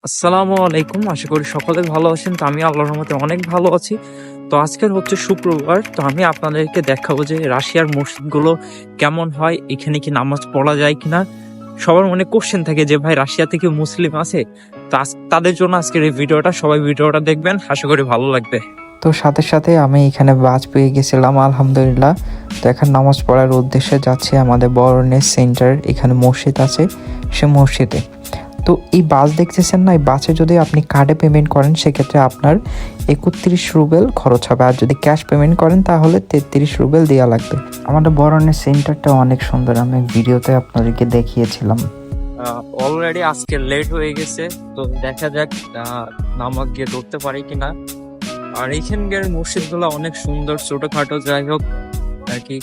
আসসালামু আলাইকুম। আশা করি সকলে ভালো আছেন। তো আমি আল্লাহর রহমতে অনেক ভালো আছি। তো আজকের হচ্ছে শুক্রবার। তো আমি আপনাদেরকে দেখাবো যে রাশিয়ার মসজিদগুলো কেমন হয়, এখানে কি নামাজ পড়া যায় কিনা। সবার মনে কোশ্চেন থাকে যে ভাই রাশিয়াতে কি মুসলিম আছে। তো তাদের জন্য আজকের এই ভিডিওটা, সবাই ভিডিওটা দেখবেন, আশা করি ভালো লাগবে। তো সাথে সাথে আমি এখানে বাস পেয়ে গেছিলাম আলহামদুলিল্লাহ। তো এখন নামাজ পড়ার উদ্দেশ্যে যাচ্ছি আমাদের বরনেস সেন্টার, এখানে মসজিদ আছে, সে মসজিদে। তো এই বাস দেখতেছেন না, এই বাসে যদি আপনি কার্ডে পেমেন্ট করেন সেক্ষেত্রে আপনার 31 রুবেল খরচ হবে, আর যদি ক্যাশ পেমেন্ট করেন তাহলে 33 রুবেল দেওয়া লাগবে। আমাদের বরনেস সেন্টারটা অনেক সুন্দর, আমি ভিডিওতে আপনাদেরকে দেখিয়েছিলাম। অলরেডি আজকে লেট হয়ে গেছে, তো দেখা যাক নামাজ গিয়ে ধরতে পারি কিনা। আর এইখানকার মসজিদগুলো অনেক সুন্দর, ছোটখাটো, যাই হোক আর কি।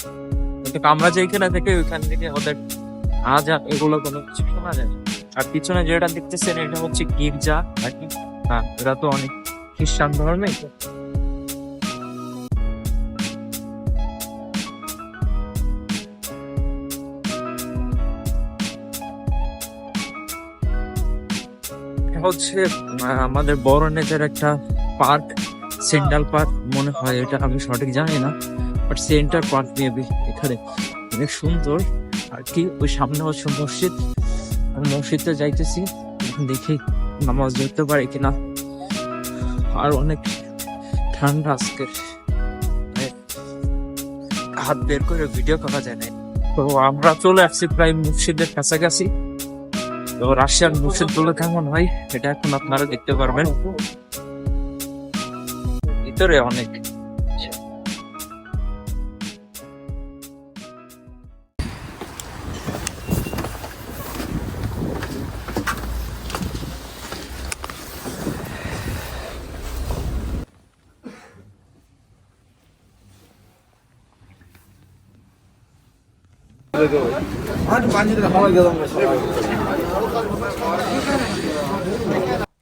কিন্তু আমরা যেখানে থেকে ওইখান থেকে ওদের আজান এগুলো কোনো কিছু শোনা যায় না। আর পিছনে যেটা দেখতেছেন এটা হচ্ছে গির্জা আর কি। হ্যাঁ, এরা তো অনেক খ্রিস্টান ধর্মে। এটা হচ্ছে আমাদের বড় নেতার একটা পার্ক, সেন্ট্রাল পার্ক মনে হয়, এটা আমি সঠিক জানি না, বাট সেন্টার পার্ক মেবি। এখানে অনেক সুন্দর আর কি। ওই সামনে হচ্ছে মসজিদ, আমি মসজিদে যাইতেছি, দেখি নামাজ ধরতে পারি কিনা। আর অনেক ঠান্ডা আজকে, হাত বের করে ভিডিও করা যায় না। তো আমরা চলে আসছি প্রায় মসজিদের কাছাকাছি। তো রাশিয়ার মসজিদ গুলো কেমন হয় এটা এখন আপনারা দেখতে পারবেন। ভিতরে অনেক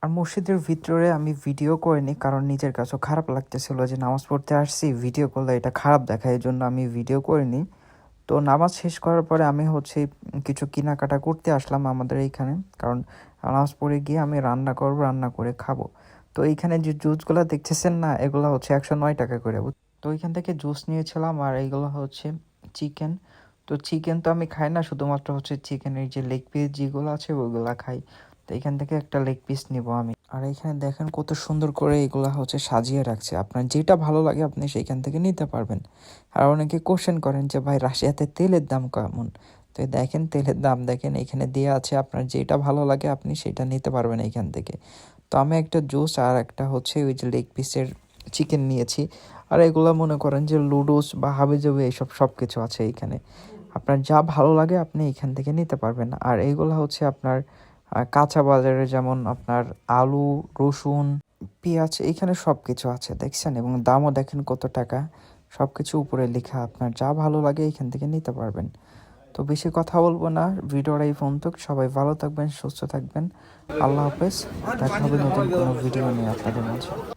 আর মসজিদের ভিতরে আমি ভিডিও করিনি, কারণ নিজের কাছেও খারাপ লাগতেছিল যে নামাজ পড়তে আসছি, ভিডিও করলে এটা খারাপ দেখায়, এই জন্য আমি ভিডিও করিনি। তো নামাজ শেষ করার পরে আমি হচ্ছে কিছু কেনাকাটা করতে আসলাম আমাদের এইখানে, কারণ নামাজ পড়ে গিয়ে আমি রান্না করব, রান্না করে খাবো। তো এইখানে যে জুসগুলো দেখতেছেন না, এগুলো হচ্ছে 109 টাকা করে। তো এইখান থেকে জুস নিয়েছিলাম, আর এইগুলো হচ্ছে চিকেন। তো চিকেন তো আমি খাই না, শুধুমাত্র হচ্ছে চিকেনের যে লেগ পিস যেগুলো আছে ওইগুলা খাই। তো এখান থেকে একটা লেগ পিস নিব আমি। আর এখানে দেখেন কত সুন্দর করে এগুলা হচ্ছে সাজিয়ে রাখছে, আপনার যেটা ভালো লাগে আপনি সেইখান থেকে নিতে পারবেন। আর অনেকে কোশ্চেন করেন যে ভাই রাশিয়াতে তেলের দাম কেমন। তো দেখেন তেলের দাম দেখেন এখানে দেওয়া আছে, আপনার যেটা ভালো লাগে আপনি সেটা নিতে পারবেন এইখান থেকে। তো আমি একটা জুস আর একটা হচ্ছে ওই যে লেগ পিসের চিকেন নিয়েছি। আর এগুলো মনে করেন যে লুডোস বা হাবিজাবি এইসব সব কিছু আছে এইখানে, আপনার যা ভালো লাগে আপনি এখান থেকে নিতে পারবেন। আর এইগুলো হচ্ছে আপনার কাঁচা বাজারে, যেমন আপনার আলু, রসুন, পেঁয়াজ, এখানে সব কিছু আছে দেখছেন, এবং দামও দেখেন কত টাকা, সব কিছু উপরে লেখা, আপনার যা ভালো লাগে এখান থেকে নিতে পারবেন। তো বেশি কথা বলবো না, ভিডিওটা এই পর্যন্ত। সবাই ভালো থাকবেন, সুস্থ থাকবেন, আল্লাহ হাফেজ। দেখা হবে নতুন কোনো ভিডিও নিয়ে আপনাদের মাঝে।